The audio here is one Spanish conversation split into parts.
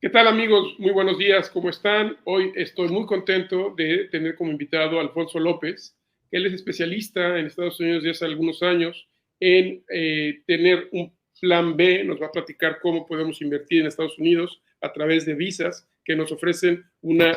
¿Qué tal, amigos? Muy buenos días, ¿cómo están? Hoy estoy muy contento de tener como invitado a Alfonso López. Él es especialista en Estados Unidos desde hace algunos años en tener un plan B. Nos va a platicar cómo podemos invertir en Estados Unidos a través de visas que nos ofrecen una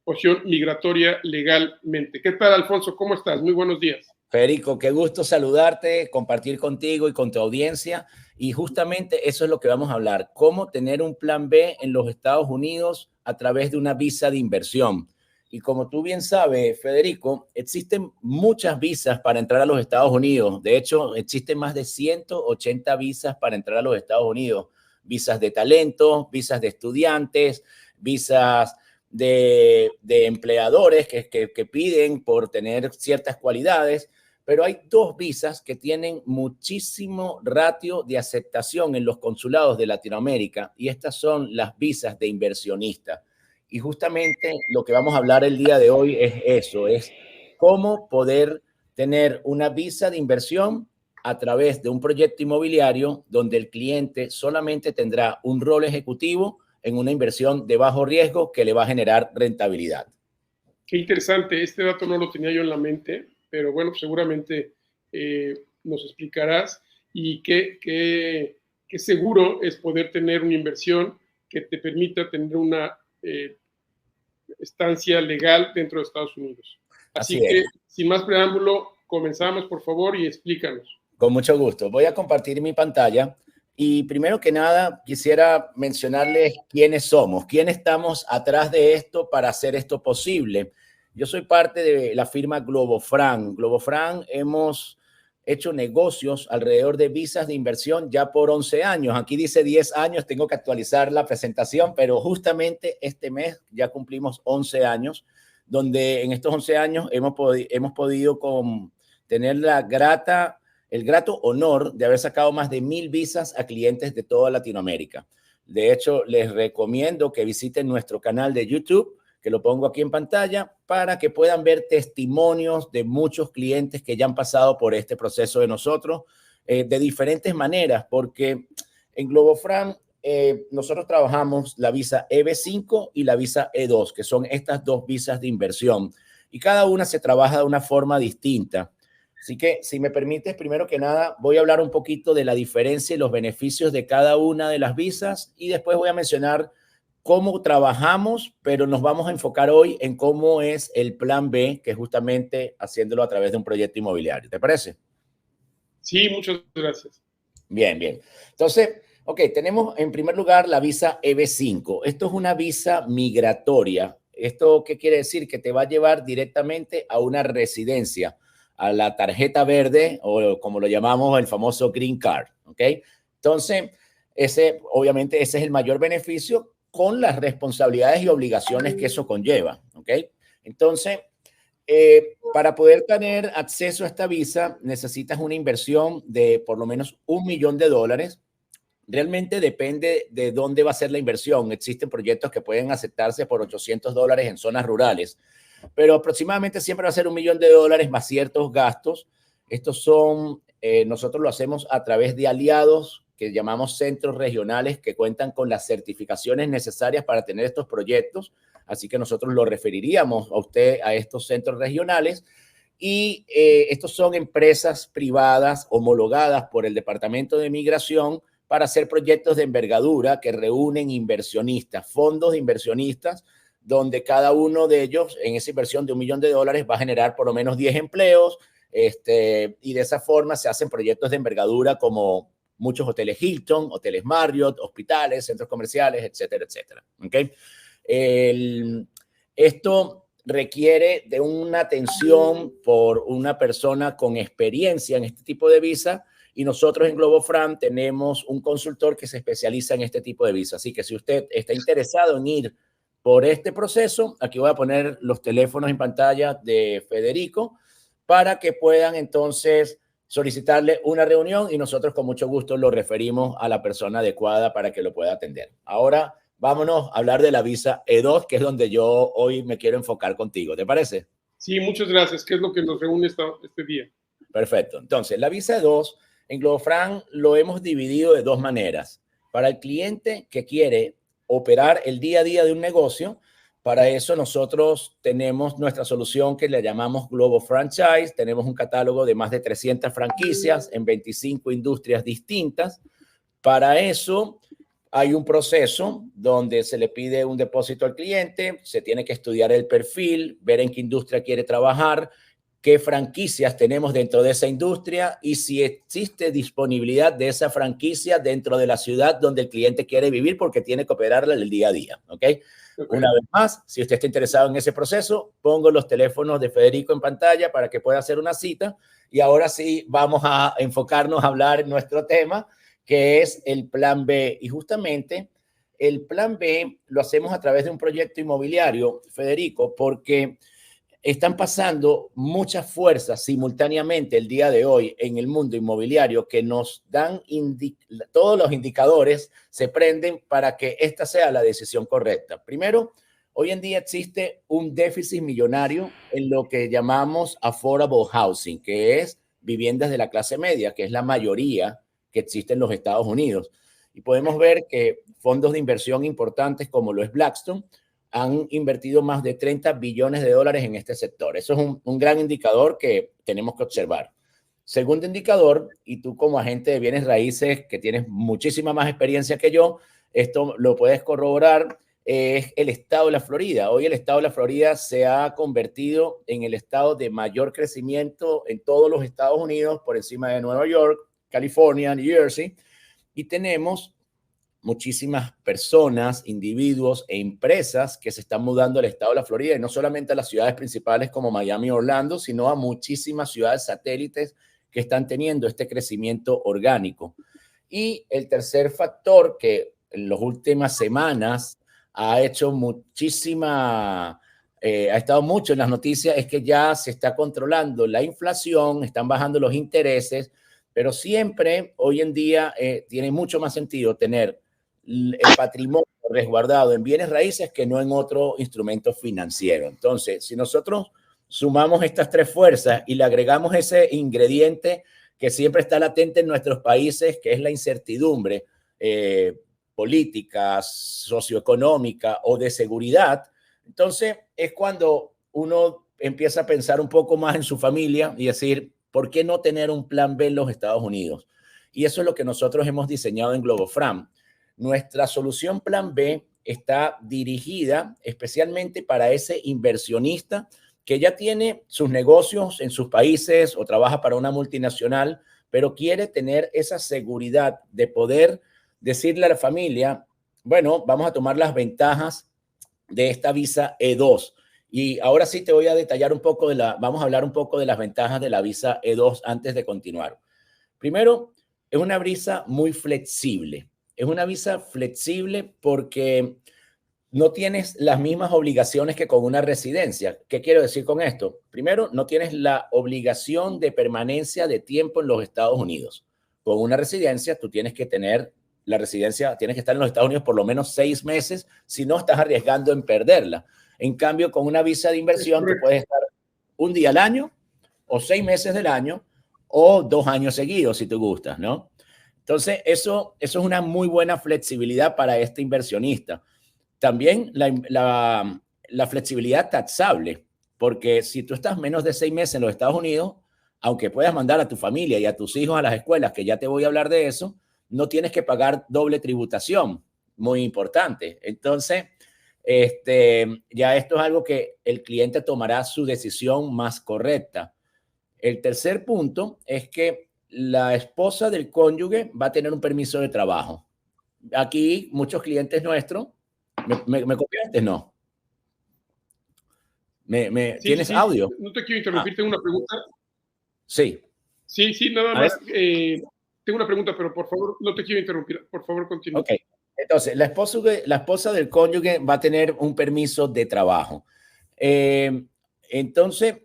opción migratoria legalmente. ¿Qué tal, Alfonso? ¿Cómo estás? Muy buenos días. Federico, qué gusto saludarte, compartir contigo y con tu audiencia. Y justamente eso es lo que vamos a hablar, cómo tener un plan B en los Estados Unidos a través de una visa de inversión. Y como tú bien sabes, Federico, existen muchas visas para entrar a los Estados Unidos. De hecho, existen más de 180 visas para entrar a los Estados Unidos. Visas de talento, visas de estudiantes, visas de empleadores que piden por tener ciertas cualidades. Pero hay dos visas que tienen muchísimo ratio de aceptación en los consulados de Latinoamérica y estas son las visas de inversionista. Y justamente lo que vamos a hablar el día de hoy es eso, es cómo poder tener una visa de inversión a través de un proyecto inmobiliario donde el cliente solamente tendrá un rol ejecutivo en una inversión de bajo riesgo que le va a generar rentabilidad. Qué interesante, este dato no lo tenía yo en la mente, pero bueno, seguramente nos explicarás y qué seguro es poder tener una inversión que te permita tener una estancia legal dentro de Estados Unidos. Así Así que, es. sin más preámbulo, comenzamos, por favor, y explícanos. Con mucho gusto. Voy a compartir mi pantalla y primero que nada quisiera mencionarles quiénes somos, quiénes estamos atrás de esto para hacer esto posible. Yo soy parte de la firma Globofran. Globofran hemos hecho negocios alrededor de visas de inversión ya por 11 años. Aquí dice 10 años, tengo que actualizar la presentación, pero justamente este mes ya cumplimos 11 años, donde en estos 11 años hemos podido tener el grato honor de haber sacado más de 1000 visas a clientes de toda Latinoamérica. De hecho, les recomiendo que visiten nuestro canal de YouTube, que lo pongo aquí en pantalla, para que puedan ver testimonios de muchos clientes que ya han pasado por este proceso de nosotros, de diferentes maneras, porque en Globofran nosotros trabajamos la visa EB5 y la visa E2, que son estas dos visas de inversión, y cada una se trabaja de una forma distinta. Así que, si me permites, primero que nada, voy a hablar un poquito de la diferencia y los beneficios de cada una de las visas y después voy a mencionar cómo trabajamos, pero nos vamos a enfocar hoy en cómo es el plan B, que es justamente haciéndolo a través de un proyecto inmobiliario. ¿Te parece? Sí, muchas gracias. Bien, bien. Entonces, ok, tenemos en primer lugar la visa EB5. Esto es una visa migratoria. ¿Esto qué quiere decir? Que te va a llevar directamente a una residencia, a la tarjeta verde o como lo llamamos el famoso Green Card, ¿ok? Entonces, obviamente ese es el mayor beneficio con las responsabilidades y obligaciones que eso conlleva, ¿ok? Entonces, para poder tener acceso a esta visa necesitas una inversión de por lo menos $1 millón. Realmente depende de dónde va a ser la inversión. Existen proyectos que pueden aceptarse por $800 en zonas rurales, pero aproximadamente siempre va a ser $1 millón más ciertos gastos. Estos son, nosotros lo hacemos a través de aliados que llamamos centros regionales que cuentan con las certificaciones necesarias para tener estos proyectos. Así que nosotros lo referiríamos a usted a estos centros regionales. Y estos son empresas privadas homologadas por el Departamento de Migración para hacer proyectos de envergadura que reúnen inversionistas, fondos de inversionistas, donde cada uno de ellos en esa inversión de $1 millón va a generar por lo menos 10 empleos, y de esa forma se hacen proyectos de envergadura como muchos hoteles Hilton, hoteles Marriott, hospitales, centros comerciales, etcétera, etcétera. ¿Okay? Esto requiere de una atención por una persona con experiencia en este tipo de visa y nosotros en Globofran tenemos un consultor que se especializa en este tipo de visa. Así que si usted está interesado en ir por este proceso, aquí voy a poner los teléfonos en pantalla de Federico para que puedan entonces solicitarle una reunión y nosotros con mucho gusto lo referimos a la persona adecuada para que lo pueda atender. Ahora vámonos a hablar de la visa E2, que es donde yo hoy me quiero enfocar contigo. ¿Te parece? Sí, muchas gracias. ¿Qué es lo que nos reúne este día? Perfecto. Entonces, la visa E2 en Globofran lo hemos dividido de dos maneras. Para el cliente que quiere operar el día a día de un negocio. Para eso nosotros tenemos nuestra solución que le llamamos Globo Franchise. Tenemos un catálogo de más de 300 franquicias en 25 industrias distintas. Para eso hay un proceso donde se le pide un depósito al cliente, se tiene que estudiar el perfil, ver en qué industria quiere trabajar, qué franquicias tenemos dentro de esa industria y si existe disponibilidad de esa franquicia dentro de la ciudad donde el cliente quiere vivir porque tiene que operarla el día a día, ¿ok? Una vez más, si usted está interesado en ese proceso, pongo los teléfonos de Federico en pantalla para que pueda hacer una cita. Y ahora sí vamos a enfocarnos a hablar en nuestro tema, que es el Plan B. Y justamente el Plan B lo hacemos a través de un proyecto inmobiliario, Federico, porque están pasando muchas fuerzas simultáneamente el día de hoy en el mundo inmobiliario que nos dan todos los indicadores se prenden para que esta sea la decisión correcta. Primero, hoy en día existe un déficit millonario en lo que llamamos affordable housing, que es viviendas de la clase media, que es la mayoría que existe en los Estados Unidos. Y podemos ver que fondos de inversión importantes como lo es Blackstone han invertido más de 30 billones de dólares en este sector. Eso es un gran indicador que tenemos que observar. Segundo indicador, y tú como agente de bienes raíces que tienes muchísima más experiencia que yo, esto lo puedes corroborar, es el estado de la Florida. Hoy el estado de la Florida se ha convertido en el estado de mayor crecimiento en todos los Estados Unidos, por encima de Nueva York, California, New Jersey, y tenemos muchísimas personas, individuos e empresas que se están mudando al estado de la Florida y no solamente a las ciudades principales como Miami y Orlando, sino a muchísimas ciudades satélites que están teniendo este crecimiento orgánico. Y el tercer factor que en las últimas semanas ha hecho ha estado mucho en las noticias, es que ya se está controlando la inflación, están bajando los intereses, pero siempre hoy en día tiene mucho más sentido tener el patrimonio resguardado en bienes raíces que no en otro instrumento financiero. Entonces, si nosotros sumamos estas tres fuerzas y le agregamos ese ingrediente que siempre está latente en nuestros países, que es la incertidumbre política, socioeconómica o de seguridad, entonces es cuando uno empieza a pensar un poco más en su familia y decir, ¿por qué no tener un plan B en los Estados Unidos? Y eso es lo que nosotros hemos diseñado en GloboFram. Nuestra solución Plan B está dirigida especialmente para ese inversionista que ya tiene sus negocios en sus países o trabaja para una multinacional, pero quiere tener esa seguridad de poder decirle a la familia, bueno, vamos a tomar las ventajas de esta visa E2. Y ahora sí te voy a detallar un poco vamos a hablar un poco de las ventajas de la visa E2 antes de continuar. Primero, es una visa muy flexible. Es una visa flexible porque no tienes las mismas obligaciones que con una residencia. ¿Qué quiero decir con esto? Primero, no tienes la obligación de permanencia de tiempo en los Estados Unidos. Con una residencia, tú tienes que tener la residencia, tienes que estar en los Estados Unidos por lo menos 6 meses, si no estás arriesgando en perderla. En cambio, con una visa de inversión, tú puedes estar un día al año, o 6 meses del año, o 2 años seguidos, si te gustas, ¿no? Entonces, eso es una muy buena flexibilidad para este inversionista. También la flexibilidad taxable, porque si tú estás menos de 6 meses en los Estados Unidos, aunque puedas mandar a tu familia y a tus hijos a las escuelas, que ya te voy a hablar de eso, no tienes que pagar doble tributación, muy importante. Entonces, ya esto es algo que el cliente tomará su decisión más correcta. El tercer punto es que la esposa del cónyuge va a tener un permiso de trabajo. Aquí muchos clientes nuestros, ¿me copiaste? No. Sí, ¿Tienes sí, audio? no te quiero interrumpir, tengo una pregunta. Sí. Sí, nada más. Tengo una pregunta, pero por favor, no te quiero interrumpir. Por favor, continúa. Ok. Entonces, la esposa del cónyuge va a tener un permiso de trabajo. Entonces,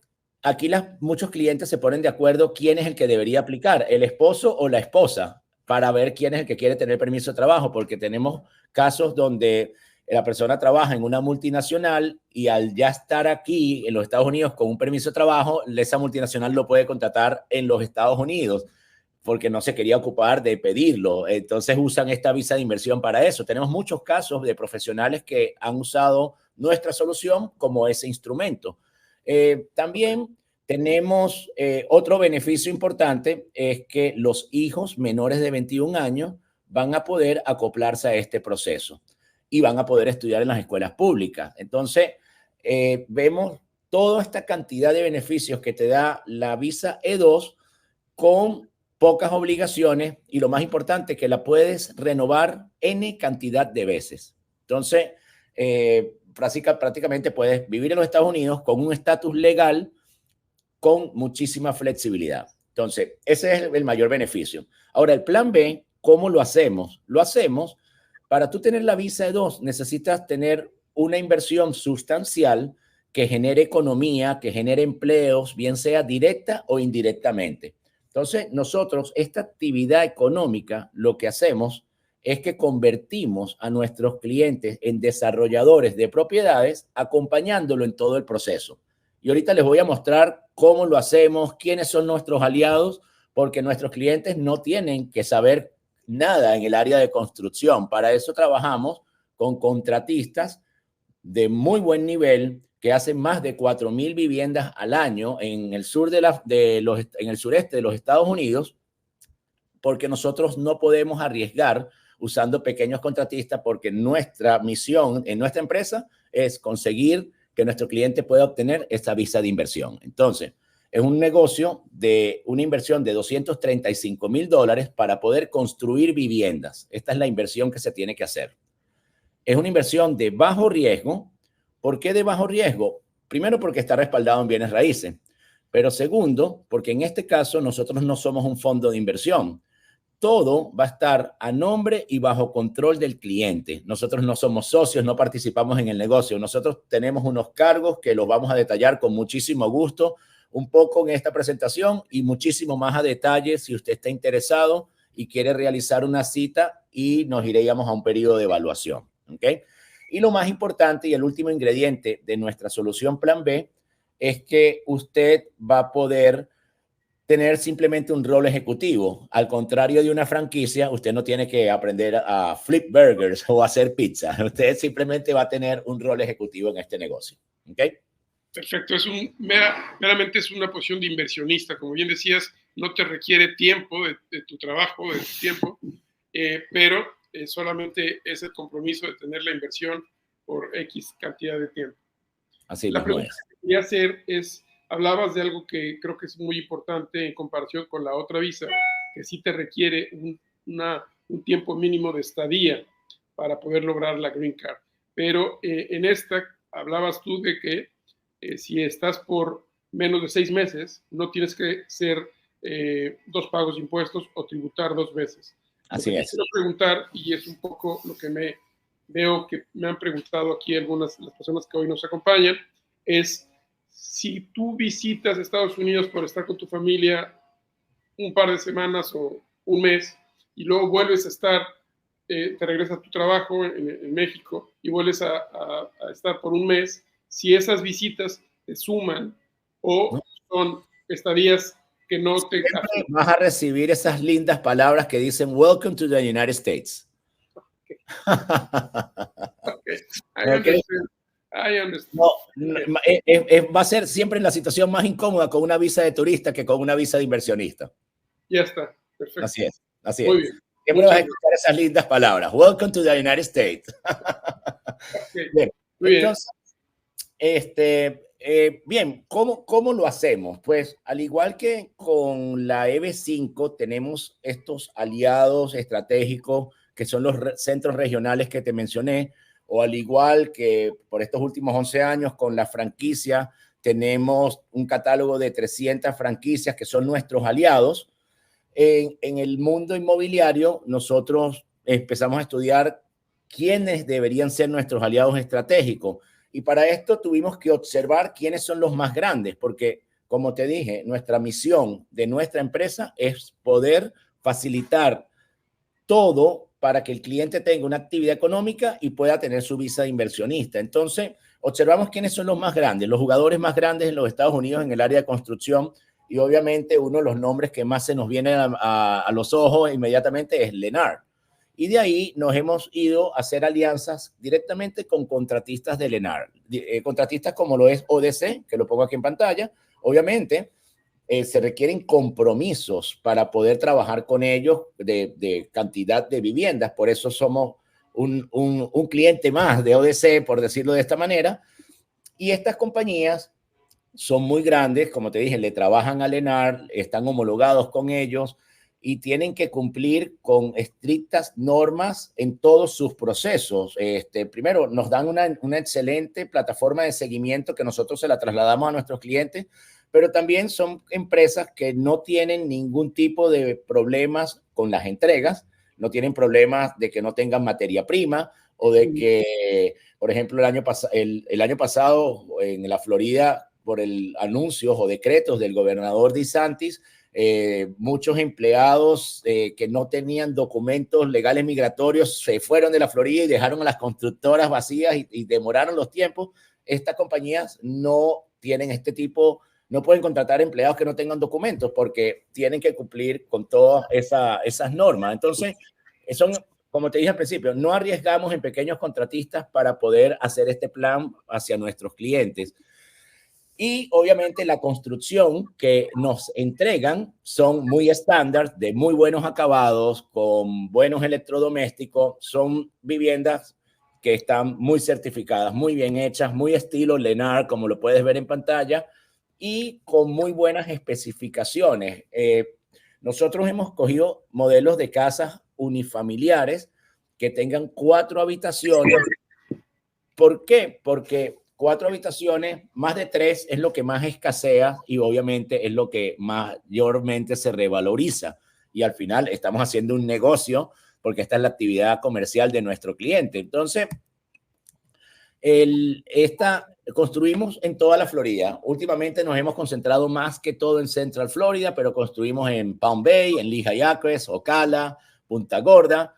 aquí muchos clientes se ponen de acuerdo quién es el que debería aplicar, el esposo o la esposa, para ver quién es el que quiere tener permiso de trabajo, porque tenemos casos donde la persona trabaja en una multinacional y al ya estar aquí en los Estados Unidos con un permiso de trabajo, esa multinacional lo puede contratar en los Estados Unidos. porque no se quería ocupar de pedirlo. Entonces usan esta visa de inversión para eso. Tenemos muchos casos de profesionales que han usado nuestra solución como ese instrumento. También tenemos otro beneficio importante, es que los hijos menores de 21 años van a poder acoplarse a este proceso y van a poder estudiar en las escuelas públicas. Entonces, vemos toda esta cantidad de beneficios que te da la visa E2 con pocas obligaciones y lo más importante, que la puedes renovar N cantidad de veces. Entonces, prácticamente puedes vivir en los Estados Unidos con un estatus legal con muchísima flexibilidad. Entonces, ese es el mayor beneficio. Ahora, el plan B, ¿cómo lo hacemos? Lo hacemos para tú tener la visa E2, necesitas tener una inversión sustancial que genere economía, que genere empleos, bien sea directa o indirectamente. Entonces, nosotros, esta actividad económica, lo que hacemos es que convertimos a nuestros clientes en desarrolladores de propiedades, acompañándolo en todo el proceso. Y ahorita les voy a mostrar cómo lo hacemos, quiénes son nuestros aliados, porque nuestros clientes no tienen que saber nada en el área de construcción. Para eso trabajamos con contratistas de muy buen nivel que hacen más de 4,000 viviendas al año en el sur en el sureste de los Estados Unidos, porque nosotros no podemos arriesgar usando pequeños contratistas, porque nuestra misión en nuestra empresa es conseguir que nuestro cliente pueda obtener esta visa de inversión. Entonces, es un negocio de una inversión de $235,000 para poder construir viviendas. Esta es la inversión que se tiene que hacer. Es una inversión de bajo riesgo. ¿Por qué de bajo riesgo? Primero, porque está respaldado en bienes raíces. Pero segundo, porque en este caso nosotros no somos un fondo de inversión. Todo va a estar a nombre y bajo control del cliente. Nosotros no somos socios, no participamos en el negocio. Nosotros tenemos unos cargos que los vamos a detallar con muchísimo gusto un poco en esta presentación y muchísimo más a detalle si usted está interesado y quiere realizar una cita y nos iríamos a un periodo de evaluación. ¿Ok? Y lo más importante y el último ingrediente de nuestra solución Plan B es que usted va a poder tener simplemente un rol ejecutivo. Al contrario de una franquicia, usted no tiene que aprender a flip burgers o hacer pizza. Usted simplemente va a tener un rol ejecutivo en este negocio. ¿Ok? Perfecto. Meramente es una posición de inversionista. Como bien decías, no te requiere tiempo de tu trabajo, de tu tiempo, pero solamente es el compromiso de tener la inversión por X cantidad de tiempo. Así la mismo pregunta que quería hacer es, hablabas de algo que creo que es muy importante en comparación con la otra visa, que sí te requiere un tiempo mínimo de estadía para poder lograr la Green Card. Pero en esta hablabas tú de que si estás por menos de 6 meses, no tienes que ser 2 pagos de impuestos o tributar 2 veces. Así es. Quiero preguntar, y es un poco lo que veo que me han preguntado aquí algunas de las personas que hoy nos acompañan, es si tú visitas Estados Unidos por estar con tu familia un par de semanas o un mes y luego vuelves a estar, te regresas a tu trabajo en México y vuelves a estar por un mes, si esas visitas te suman o son estadías que no te... Siempre vas a recibir esas lindas palabras que dicen Welcome to the United States. Okay. Okay. I understand. No, va a ser siempre la situación más incómoda con una visa de turista que con una visa de inversionista. Ya está, perfecto. Así es, así Muy es. bien. Siempre vas a escuchar esas lindas palabras. Welcome to the United States. Okay. Bien. Muy Entonces, bien, ¿cómo lo hacemos? Pues al igual que con la EB5, tenemos estos aliados estratégicos que son los centros regionales que te mencioné, o al igual que por estos últimos 11 años con la franquicia, tenemos un catálogo de 300 franquicias que son nuestros aliados. En el mundo inmobiliario, nosotros empezamos a estudiar quiénes deberían ser nuestros aliados estratégicos. Y para esto tuvimos que observar quiénes son los más grandes, porque, como te dije, nuestra misión de nuestra empresa es poder facilitar todo para que el cliente tenga una actividad económica y pueda tener su visa de inversionista. Entonces, observamos quiénes son los más grandes, los jugadores más grandes en los Estados Unidos en el área de construcción, y obviamente uno de los nombres que más se nos viene a los ojos inmediatamente es Lennar. Y de ahí nos hemos ido a hacer alianzas directamente con contratistas de Lennar, contratistas como lo es ODC, que lo pongo aquí en pantalla. Obviamente, se requieren compromisos para poder trabajar con ellos de cantidad de viviendas. Por eso somos un cliente más de ODC, por decirlo de esta manera. Y estas compañías son muy grandes, como te dije, le trabajan a Lennar, están homologados con ellos y tienen que cumplir con estrictas normas en todos sus procesos. Primero, nos dan una excelente plataforma de seguimiento que nosotros se la trasladamos a nuestros clientes, pero también son empresas que no tienen ningún tipo de problemas con las entregas, no tienen problemas de que no tengan materia prima o de que, por ejemplo, el año pasado en la Florida, por el anuncios o decretos del gobernador DeSantis, muchos empleados que no tenían documentos legales migratorios se fueron de la Florida y dejaron a las constructoras vacías y demoraron los tiempos. Estas compañías no tienen este tipo, no pueden contratar empleados que no tengan documentos porque tienen que cumplir con todas esas normas. Entonces, como te dije al principio, no arriesgamos en pequeños contratistas para poder hacer este plan hacia nuestros clientes. Y obviamente la construcción que nos entregan son muy estándar, de muy buenos acabados, con buenos electrodomésticos. Son viviendas que están muy certificadas, muy bien hechas, muy estilo Lennar, como lo puedes ver en pantalla, y con muy buenas especificaciones. Nosotros hemos cogido modelos de casas unifamiliares que tengan 4 habitaciones. ¿Por qué? Porque 4 habitaciones, más de 3 es lo que más escasea y obviamente es lo que mayormente se revaloriza. Y al final estamos haciendo un negocio porque esta es la actividad comercial de nuestro cliente. Entonces, construimos en toda la Florida. Últimamente nos hemos concentrado más que todo en Central Florida, pero construimos en Palm Bay, en Lehigh Acres, Ocala, Punta Gorda.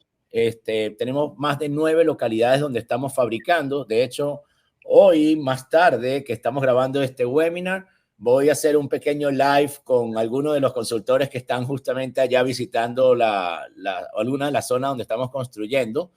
Tenemos más de 9 localidades donde estamos fabricando. De hecho, hoy, más tarde, que estamos grabando este webinar, voy a hacer un pequeño live con algunos de los consultores que están justamente allá visitando alguna de las zonas donde estamos construyendo.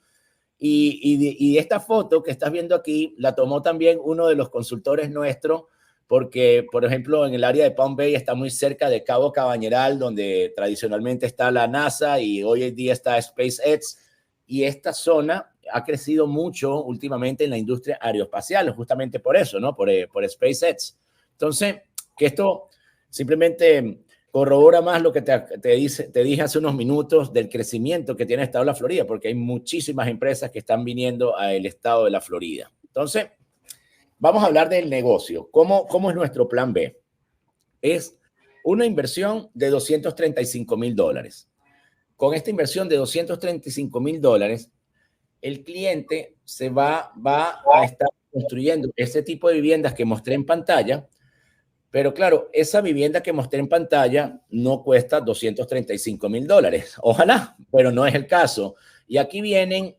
Y esta foto que estás viendo aquí la tomó también uno de los consultores nuestros, porque, por ejemplo, en el área de Palm Bay está muy cerca de Cabo Cañaveral, donde tradicionalmente está la NASA y hoy en día está SpaceX. Y esta zona ha crecido mucho últimamente en la industria aeroespacial, justamente por eso, ¿no? Por SpaceX. Entonces, que esto simplemente corrobora más lo que te dije hace unos minutos del crecimiento que tiene el estado de la Florida, porque hay muchísimas empresas que están viniendo al estado de la Florida. Entonces, vamos a hablar del negocio. ¿Cómo es nuestro plan B? Es una inversión de $235,000. Con esta inversión de $235,000, el cliente va a estar construyendo ese tipo de viviendas que mostré en pantalla. Pero claro, esa vivienda que mostré en pantalla no cuesta $235,000. Ojalá, pero no es el caso. Y aquí vienen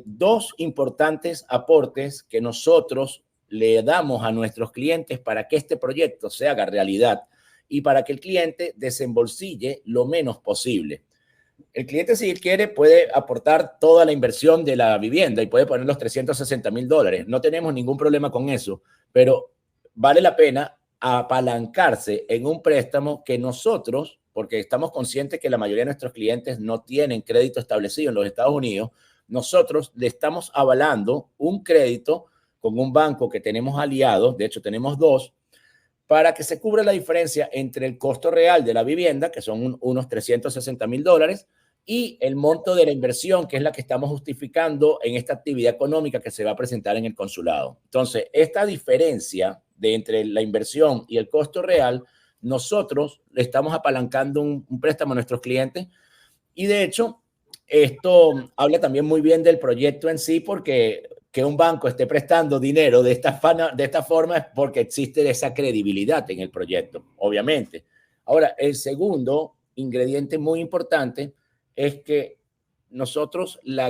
2 importantes aportes que nosotros le damos a nuestros clientes para que este proyecto se haga realidad y para que el cliente desembolsille lo menos posible. El cliente, si quiere, puede aportar toda la inversión de la vivienda y puede poner los $360,000. No tenemos ningún problema con eso, pero vale la pena apalancarse en un préstamo que nosotros, porque estamos conscientes que la mayoría de nuestros clientes no tienen crédito establecido en los Estados Unidos, nosotros le estamos avalando un crédito con un banco que tenemos aliados, de hecho tenemos 2, para que se cubra la diferencia entre el costo real de la vivienda, que son unos $360,000, y el monto de la inversión, que es la que estamos justificando en esta actividad económica que se va a presentar en el consulado. Entonces, esta diferencia entre la inversión y el costo real, nosotros le estamos apalancando un préstamo a nuestros clientes. Y de hecho, esto habla también muy bien del proyecto en sí, porque que un banco esté prestando dinero de esta forma es porque existe esa credibilidad en el proyecto, obviamente. Ahora, el segundo ingrediente muy importante es que nosotros le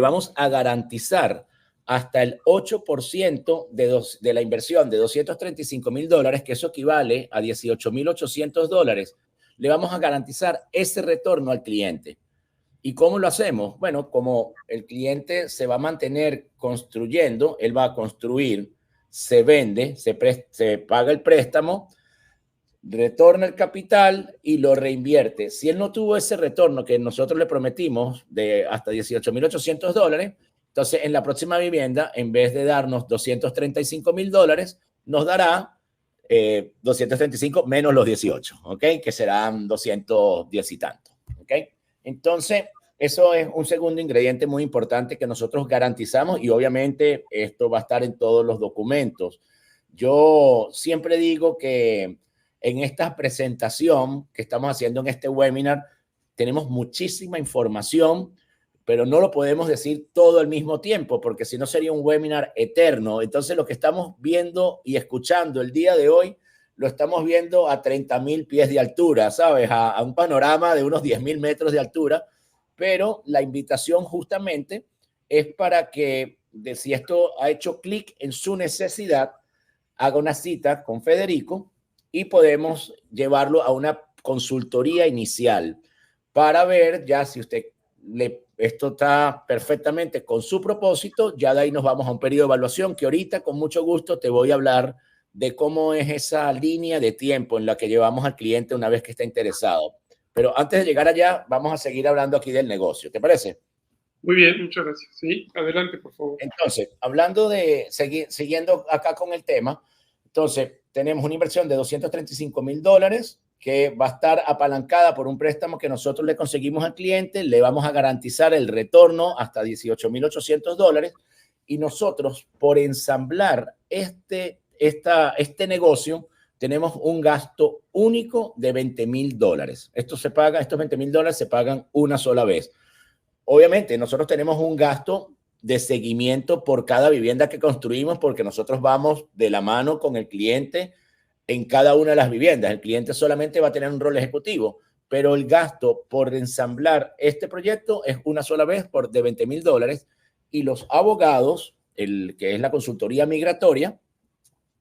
vamos a garantizar hasta el 8% de la inversión de $235,000, que eso equivale a $18,800, le vamos a garantizar ese retorno al cliente. ¿Y cómo lo hacemos? Bueno, como el cliente se va a mantener construyendo, él va a construir, se vende, se paga el préstamo, retorna el capital y lo reinvierte. Si él no tuvo ese retorno que nosotros le prometimos de hasta $18,800, entonces en la próxima vivienda, en vez de darnos $235,000, nos dará 235 menos los 18, ¿ok? Que serán 210 y tanto, ¿ok? Entonces, eso es un segundo ingrediente muy importante que nosotros garantizamos y obviamente esto va a estar en todos los documentos. Yo siempre digo que en esta presentación que estamos haciendo en este webinar, tenemos muchísima información, pero no lo podemos decir todo al mismo tiempo, porque si no sería un webinar eterno. Entonces, lo que estamos viendo y escuchando el día de hoy, lo estamos viendo a 30,000 pies de altura, ¿sabes? A un panorama de unos 10,000 metros de altura, pero la invitación justamente es para que, si esto ha hecho clic en su necesidad, haga una cita con Federico y podemos llevarlo a una consultoría inicial para ver ya si esto está perfectamente con su propósito. Ya de ahí nos vamos a un periodo de evaluación que ahorita con mucho gusto te voy a hablar de cómo es esa línea de tiempo en la que llevamos al cliente una vez que está interesado. Pero antes de llegar allá, vamos a seguir hablando aquí del negocio. ¿Te parece? Muy bien, muchas gracias. Sí, adelante, por favor. Entonces, hablando de, siguiendo acá con el tema, entonces tenemos una inversión de $235,000 que va a estar apalancada por un préstamo que nosotros le conseguimos al cliente, le vamos a garantizar el retorno hasta $18,800 y nosotros por ensamblar este negocio tenemos un gasto único de $20,000. Estos $20,000 se pagan una sola vez. Obviamente, nosotros tenemos un gasto de seguimiento por cada vivienda que construimos porque nosotros vamos de la mano con el cliente en cada una de las viviendas. El cliente solamente va a tener un rol ejecutivo, pero el gasto por ensamblar este proyecto es una sola vez de $20,000 y los abogados, que es la consultoría migratoria,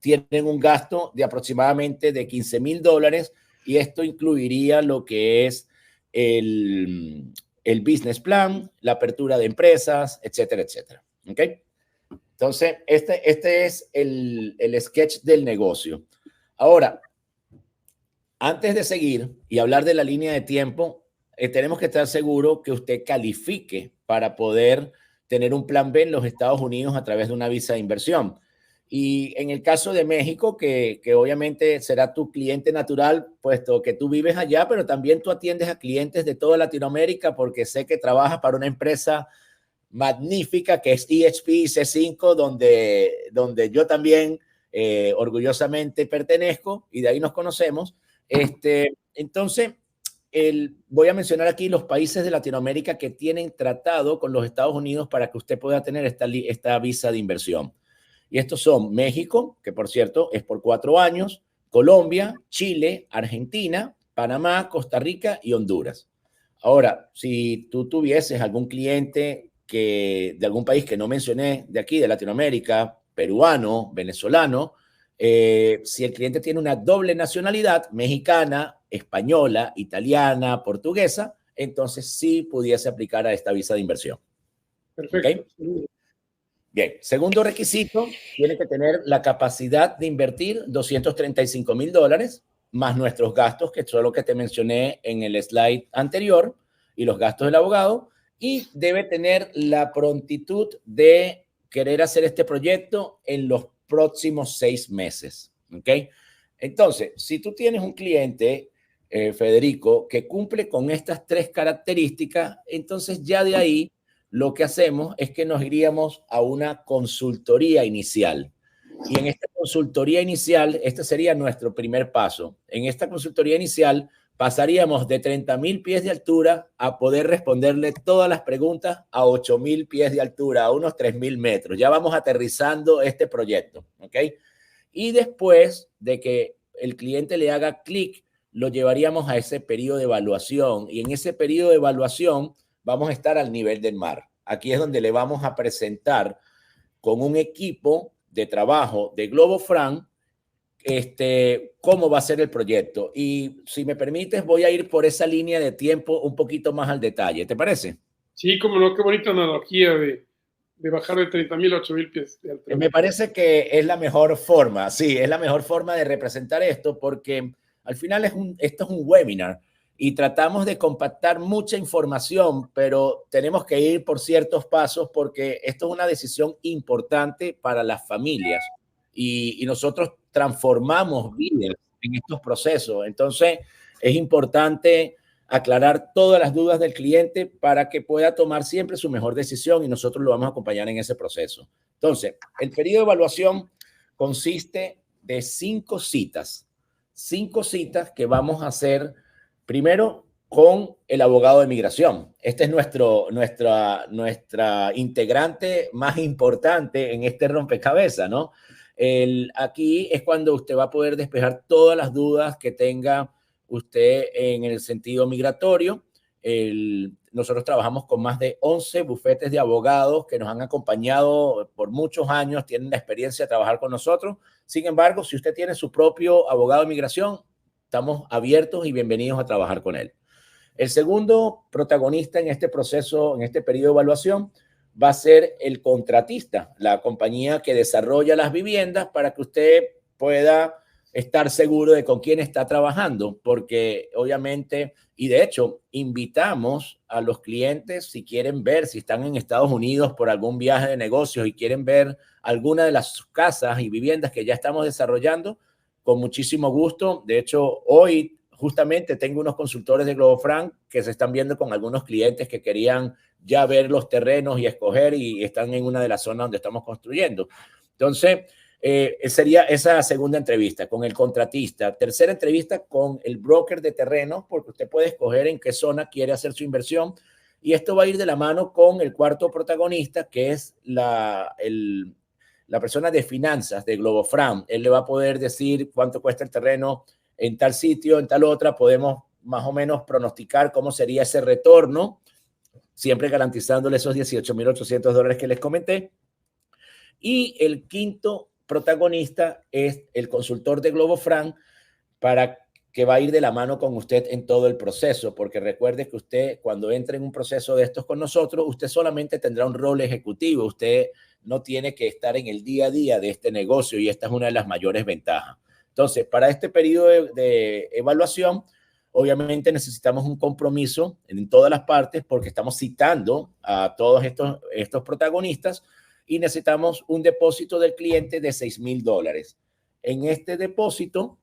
tienen un gasto de aproximadamente de $15,000 y esto incluiría lo que es el business plan, la apertura de empresas, etcétera, etcétera. ¿Ok? Entonces, este es el sketch del negocio. Ahora, antes de seguir y hablar de la línea de tiempo, tenemos que estar seguros que usted califique para poder tener un plan B en los Estados Unidos a través de una visa de inversión. Y en el caso de México, que obviamente será tu cliente natural, puesto que tú vives allá, pero también tú atiendes a clientes de toda Latinoamérica, porque sé que trabajas para una empresa magnífica que es EHP C5, donde yo también orgullosamente pertenezco y de ahí nos conocemos. Entonces, voy a mencionar aquí los países de Latinoamérica que tienen tratado con los Estados Unidos para que usted pueda tener esta visa de inversión. Y estos son México, que por cierto es por 4 años, Colombia, Chile, Argentina, Panamá, Costa Rica y Honduras. Ahora, si tú tuvieses algún cliente de algún país que no mencioné de aquí, de Latinoamérica, peruano, venezolano, si el cliente tiene una doble nacionalidad, mexicana, española, italiana, portuguesa, entonces sí pudiese aplicar a esta visa de inversión. Perfecto. ¿Okay? Bien, segundo requisito, tiene que tener la capacidad de invertir $235,000 más nuestros gastos, que son lo que te mencioné en el slide anterior, y los gastos del abogado, y debe tener la prontitud de querer hacer este proyecto en los próximos 6 meses. ¿Ok? Entonces, si tú tienes un cliente, Federico, que cumple con estas 3 características, entonces ya de ahí lo que hacemos es que nos iríamos a una consultoría inicial. Y en esta consultoría inicial, este sería nuestro primer paso. En esta consultoría inicial pasaríamos de 30,000 pies de altura a poder responderle todas las preguntas a 8,000 pies de altura, a unos 3,000 metros. Ya vamos aterrizando este proyecto, ¿ok? Y después de que el cliente le haga clic, lo llevaríamos a ese periodo de evaluación. Y en ese periodo de evaluación vamos a estar al nivel del mar. Aquí es donde le vamos a presentar con un equipo de trabajo de Globofran cómo va a ser el proyecto. Y si me permites, voy a ir por esa línea de tiempo un poquito más al detalle. ¿Te parece? Sí, como no, qué bonita analogía de bajar de 30,000 a 8,000 pies de altura. Me parece que es la mejor forma, sí, es la mejor forma de representar esto porque al final esto es un webinar y tratamos de compactar mucha información, pero tenemos que ir por ciertos pasos porque esto es una decisión importante para las familias y nosotros transformamos vidas en estos procesos. Entonces, es importante aclarar todas las dudas del cliente para que pueda tomar siempre su mejor decisión y nosotros lo vamos a acompañar en ese proceso. Entonces, el periodo de evaluación consiste de 5 citas que vamos a hacer primero con el abogado de migración. Este es nuestra integrante más importante en este rompecabezas, ¿no? Aquí es cuando usted va a poder despejar todas las dudas que tenga usted en el sentido migratorio. Nosotros trabajamos con más de 11 bufetes de abogados que nos han acompañado por muchos años, tienen la experiencia de trabajar con nosotros. Sin embargo, si usted tiene su propio abogado de migración, estamos abiertos y bienvenidos a trabajar con él. El segundo protagonista en este proceso, en este periodo de evaluación, va a ser el contratista, la compañía que desarrolla las viviendas para que usted pueda estar seguro de con quién está trabajando, porque obviamente, y de hecho, invitamos a los clientes si quieren ver, si están en Estados Unidos por algún viaje de negocios y quieren ver alguna de las casas y viviendas que ya estamos desarrollando, con muchísimo gusto. De hecho, hoy justamente tengo unos consultores de Globofran que se están viendo con algunos clientes que querían ya ver los terrenos y escoger y están en una de las zonas donde estamos construyendo. Entonces, sería esa segunda entrevista con el contratista. Tercera entrevista con el broker de terrenos, porque usted puede escoger en qué zona quiere hacer su inversión. Y esto va a ir de la mano con el cuarto protagonista, que es la persona de finanzas de Globofran. Él le va a poder decir cuánto cuesta el terreno en tal sitio, en tal otra. Podemos más o menos pronosticar cómo sería ese retorno, siempre garantizándole esos $18,800 que les comenté. Y el quinto protagonista es el consultor de Globofran, para que va a ir de la mano con usted en todo el proceso, porque recuerde que usted cuando entre en un proceso de estos con nosotros, usted solamente tendrá un rol ejecutivo, usted no tiene que estar en el día a día de este negocio y esta es una de las mayores ventajas. Entonces, para este periodo de evaluación, obviamente necesitamos un compromiso en todas las partes porque estamos citando a todos estos protagonistas y necesitamos un depósito del cliente de $6,000. En este depósito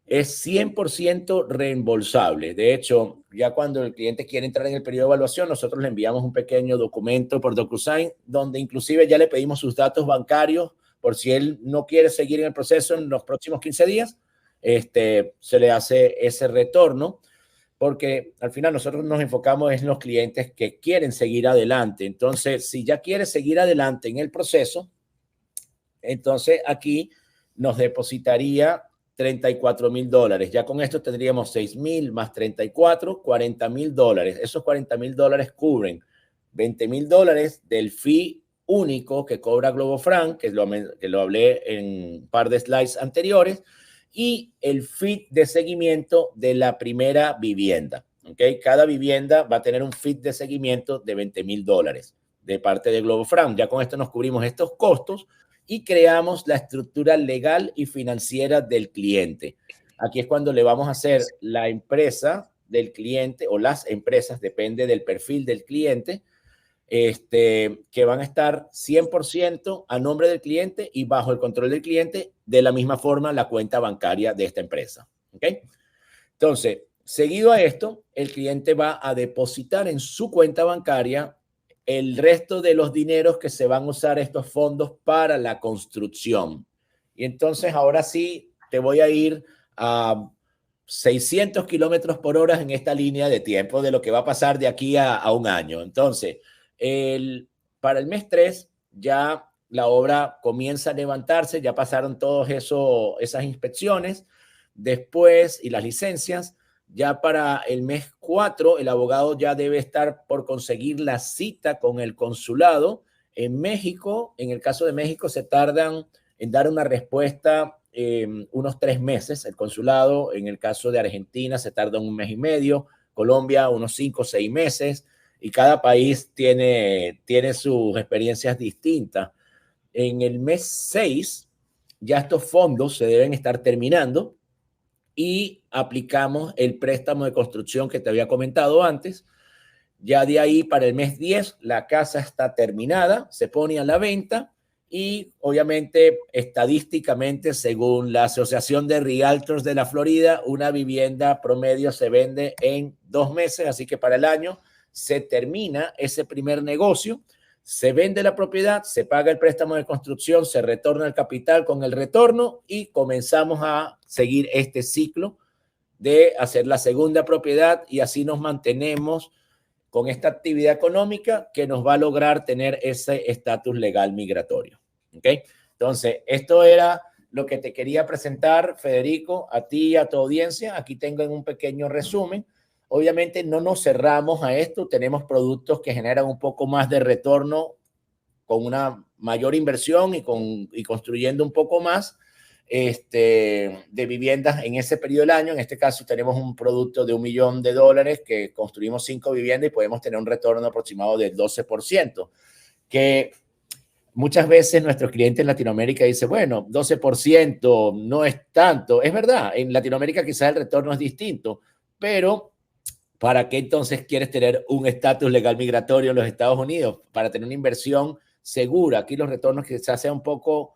es 100% reembolsable. De hecho, ya cuando el cliente quiere entrar en el periodo de evaluación, nosotros le enviamos un pequeño documento por DocuSign, donde inclusive ya le pedimos sus datos bancarios por si él no quiere seguir en el proceso en los próximos 15 días, se le hace ese retorno, porque al final nosotros nos enfocamos en los clientes que quieren seguir adelante. Entonces, si ya quiere seguir adelante en el proceso, entonces aquí nos depositaría $34,000. Ya con esto tendríamos 6,000 más 34, $40,000. Esos $40,000 cubren $20,000 del fee único que cobra Globofran, que lo hablé en un par de slides anteriores, y el fee de seguimiento de la primera vivienda. ¿Okay? Cada vivienda va a tener un fee de seguimiento de $20,000 de parte de Globofran. Ya con esto nos cubrimos estos costos y creamos la estructura legal y financiera del cliente. Aquí es cuando le vamos a hacer la empresa del cliente o las empresas, depende del perfil del cliente, que van a estar 100% a nombre del cliente y bajo el control del cliente, de la misma forma la cuenta bancaria de esta empresa. ¿Okay? Entonces, seguido a esto, el cliente va a depositar en su cuenta bancaria el resto de los dineros que se van a usar estos fondos para la construcción. Y entonces ahora sí te voy a ir a 600 kilómetros por hora en esta línea de tiempo de lo que va a pasar de aquí a un año. Entonces, para el mes 3 ya la obra comienza a levantarse, ya pasaron todas esas inspecciones, después y las licencias. Ya para el mes 4, el abogado ya debe estar por conseguir la cita con el consulado En México, en el caso de México, se tardan en dar una respuesta unos 3 meses. El consulado, en el caso de Argentina, se tarda 1 mes y medio. Colombia, unos 5 o 6 meses. Y cada país tiene sus experiencias distintas. En el mes 6, ya estos fondos se deben estar terminando y aplicamos el préstamo de construcción que te había comentado antes. Ya de ahí para el mes 10 la casa está terminada, se pone a la venta y obviamente estadísticamente, según la Asociación de Realtors de la Florida, una vivienda promedio se vende en 2 meses, así que para el año se termina ese primer negocio, se vende la propiedad, se paga el préstamo de construcción, se retorna el capital con el retorno y comenzamos a seguir este ciclo de hacer la segunda propiedad y así nos mantenemos con esta actividad económica que nos va a lograr tener ese estatus legal migratorio. ¿Ok? Entonces, esto era lo que te quería presentar, Federico, a ti y a tu audiencia. Aquí tengo en un pequeño resumen. Obviamente no nos cerramos a esto, tenemos productos que generan un poco más de retorno con una mayor inversión y construyendo un poco más de viviendas en ese periodo del año. En este caso tenemos un producto de $1 millón que construimos 5 viviendas y podemos tener un retorno aproximado del 12%, que muchas veces nuestros clientes en Latinoamérica dicen, bueno, 12% no es tanto. Es verdad, en Latinoamérica quizás el retorno es distinto, pero ¿para qué entonces quieres tener un estatus legal migratorio en los Estados Unidos? Para tener una inversión segura. Aquí los retornos quizás sean un poco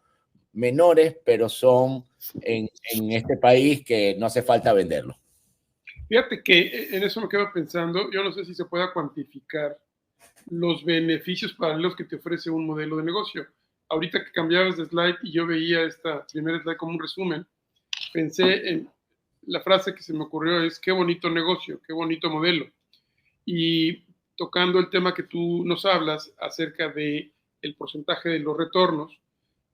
menores, pero son en este país que no hace falta venderlo. Fíjate que en eso me quedo pensando, yo no sé si se pueda cuantificar los beneficios paralelos que te ofrece un modelo de negocio. Ahorita que cambiabas de slide y yo veía esta primera slide como un resumen, pensé en la frase que se me ocurrió es qué bonito negocio, qué bonito modelo. Y tocando el tema que tú nos hablas acerca de el porcentaje de los retornos,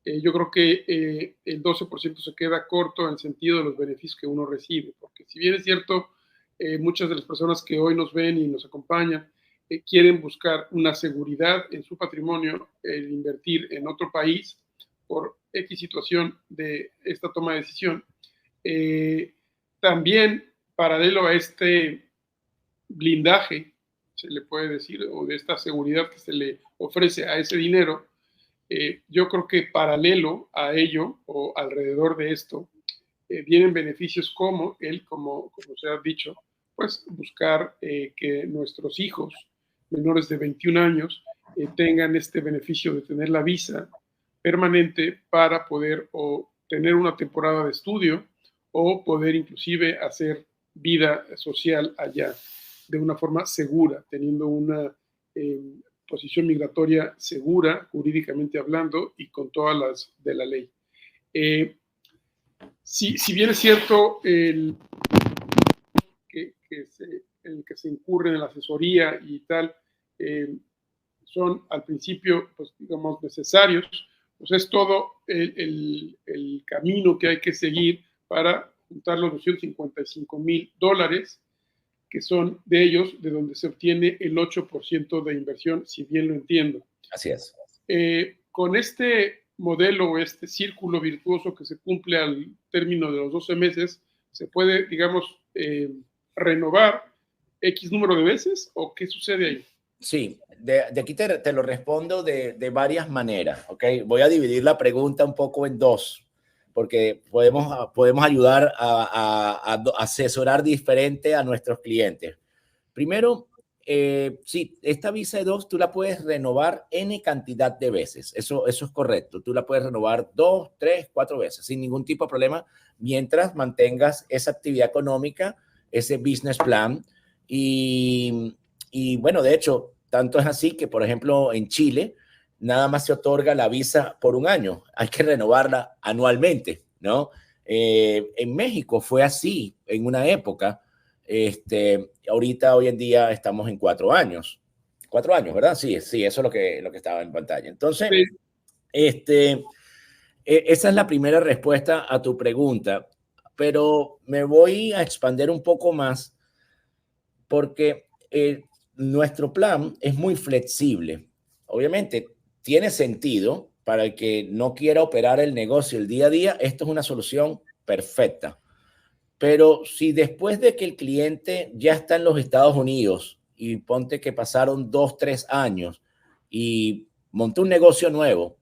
yo creo que el 12% se queda corto en el sentido de los beneficios que uno recibe, porque si bien es cierto, muchas de las personas que hoy nos ven y nos acompañan quieren buscar una seguridad en su patrimonio, el invertir en otro país por X situación de esta toma de decisión. También, paralelo a este blindaje, se le puede decir, o de esta seguridad que se le ofrece a ese dinero, yo creo que paralelo a ello o alrededor de esto, vienen beneficios como se ha dicho, pues buscar que nuestros hijos menores de 21 años tengan este beneficio de tener la visa permanente para poder o tener una temporada de estudio o poder inclusive hacer vida social allá de una forma segura, teniendo una posición migratoria segura, jurídicamente hablando, y con todas las de la ley. Si bien es cierto el que se incurre en la asesoría y tal, son al principio, pues digamos, necesarios, pues es todo el camino que hay que seguir para juntar los $255,000, que son de ellos, de donde se obtiene el 8% de inversión, si bien lo entiendo. Así es. Con este modelo o este círculo virtuoso que se cumple al término de los 12 meses, se puede, digamos, renovar X número de veces, ¿o qué sucede ahí? Sí, de aquí te lo respondo de varias maneras, ¿ok? Voy a dividir la pregunta un poco en dos, porque podemos ayudar a asesorar diferente a nuestros clientes. Primero, sí, esta visa E2 tú la puedes renovar N cantidad de veces, eso es correcto. Tú la puedes renovar 2, 3, 4 veces sin ningún tipo de problema, mientras mantengas esa actividad económica, ese business plan. Y bueno, de hecho, tanto es así que, por ejemplo, en Chile, nada más se otorga la visa por un año. Hay que renovarla anualmente, ¿no? En México fue así en una época. Ahorita, hoy en día, estamos en 4 años. 4 años, ¿verdad? Sí, eso es lo que estaba en pantalla. Entonces, Sí. Esa es la primera respuesta a tu pregunta, pero me voy a expandir un poco más porque nuestro plan es muy flexible. Obviamente, tiene sentido para el que no quiera operar el negocio el día a día. Esto es una solución perfecta. Pero si después de que el cliente ya está en los Estados Unidos y ponte que pasaron 2, 3 años y montó un negocio nuevo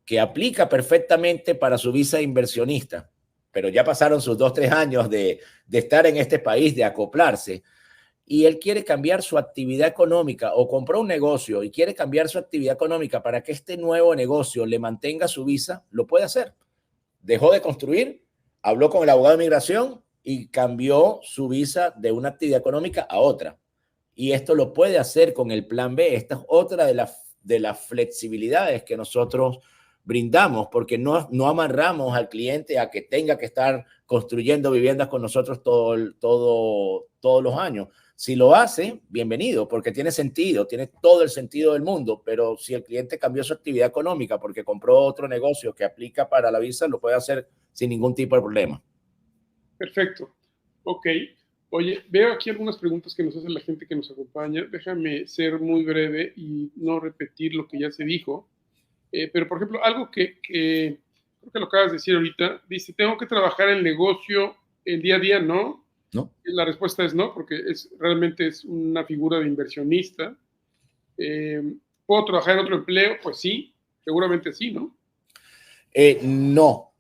que aplica perfectamente para su visa de inversionista, pero ya pasaron sus 2, 3 años de estar en este país, de acoplarse, y él quiere cambiar su actividad económica o compró un negocio y quiere cambiar su actividad económica para que este nuevo negocio le mantenga su visa, lo puede hacer. Dejó de construir, habló con el abogado de migración y cambió su visa de una actividad económica a otra. Y esto lo puede hacer con el plan B. Esta es otra de las flexibilidades que nosotros brindamos, porque no amarramos al cliente a que tenga que estar construyendo viviendas con nosotros todos los años. Si lo hace, bienvenido, porque tiene sentido, tiene todo el sentido del mundo, pero si el cliente cambió su actividad económica porque compró otro negocio que aplica para la visa, lo puede hacer sin ningún tipo de problema. Perfecto. Ok. Oye, veo aquí algunas preguntas que nos hace la gente que nos acompaña. Déjame ser muy breve y no repetir lo que ya se dijo. Pero, por ejemplo, algo que creo que lo acabas de decir ahorita, dice, ¿tengo que trabajar el negocio el día a día? No. ¿No? La respuesta es no, porque realmente es una figura de inversionista. ¿Puedo trabajar en otro empleo? Pues sí, seguramente sí, ¿no? No.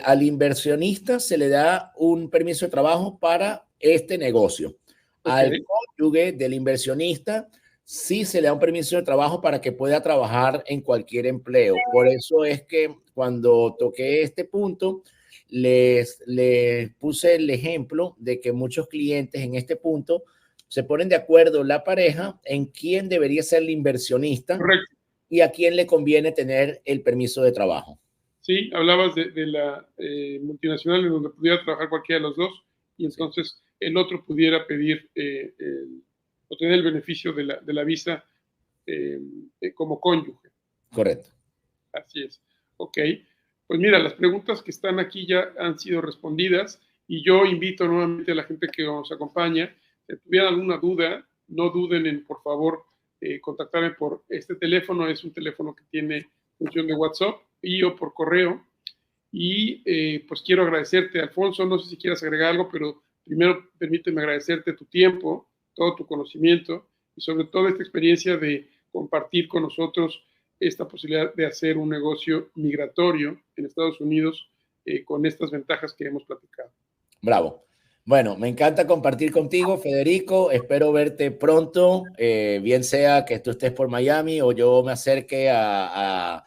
Al inversionista se le da un permiso de trabajo para este negocio. Okay. Al cónyuge del inversionista sí se le da un permiso de trabajo para que pueda trabajar en cualquier empleo. Por eso es que cuando toqué este punto, les puse el ejemplo de que muchos clientes en este punto se ponen de acuerdo la pareja en quién debería ser el inversionista. Correcto. Y a quién le conviene tener el permiso de trabajo. Sí, hablabas de la multinacional en donde pudiera trabajar cualquiera de los dos y entonces el otro pudiera pedir o tener el beneficio de la visa como cónyuge. Correcto. Así es. Ok. Pues mira, las preguntas que están aquí ya han sido respondidas y yo invito nuevamente a la gente que nos acompaña, si tuvieran alguna duda, no duden en, por favor, contactarme por este teléfono. Es un teléfono que tiene función de WhatsApp y o por correo. Y pues quiero agradecerte, Alfonso, no sé si quieras agregar algo, pero primero permíteme agradecerte tu tiempo, todo tu conocimiento y sobre todo esta experiencia de compartir con nosotros esta posibilidad de hacer un negocio migratorio en Estados Unidos con estas ventajas que hemos platicado. Bravo. Bueno, me encanta compartir contigo, Federico. Espero verte pronto, bien sea que tú estés por Miami o yo me acerque a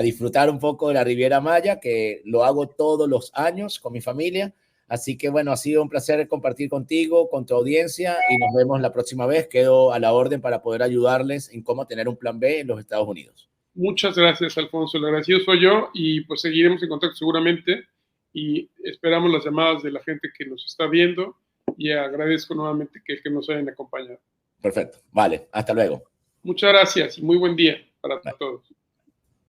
disfrutar un poco de la Riviera Maya, que lo hago todos los años con mi familia. Así que, bueno, ha sido un placer compartir contigo, con tu audiencia y nos vemos la próxima vez. Quedo a la orden para poder ayudarles en cómo tener un plan B en los Estados Unidos. Muchas gracias, Alfonso. El agradecido soy yo y pues seguiremos en contacto seguramente y esperamos las llamadas de la gente que nos está viendo y agradezco nuevamente que nos hayan acompañado. Perfecto. Vale. Hasta luego. Muchas gracias y muy buen día para todos.